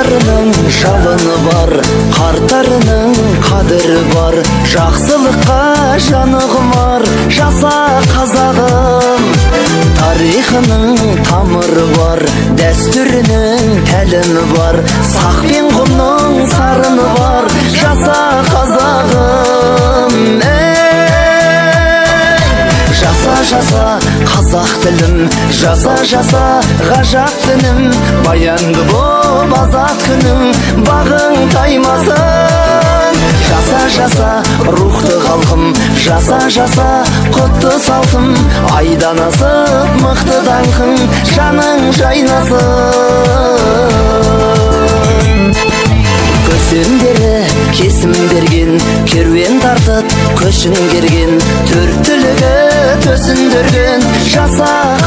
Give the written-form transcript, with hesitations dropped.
жастарының жалыны бар, қарттарының қадірі бар. Жақсылыққа жаны құмар, жаса қазағым. Тарихының тамыры бар, дәстүрінің тәлімі бар. Сақ пен құмның сарыны бар, жаса қазағым. Жаса қазақ тілім, жаса ғажап дінім. Баянды боп азат күнім, бағың таймасын. Жаса рухты халқым, жаса құтты салтым. Айдан асып мықты даңқың, жаның жайнасын. Көсемдері кесім берген, керуен тартып көшін керген. Төрт түлігі төсіндірген, жаса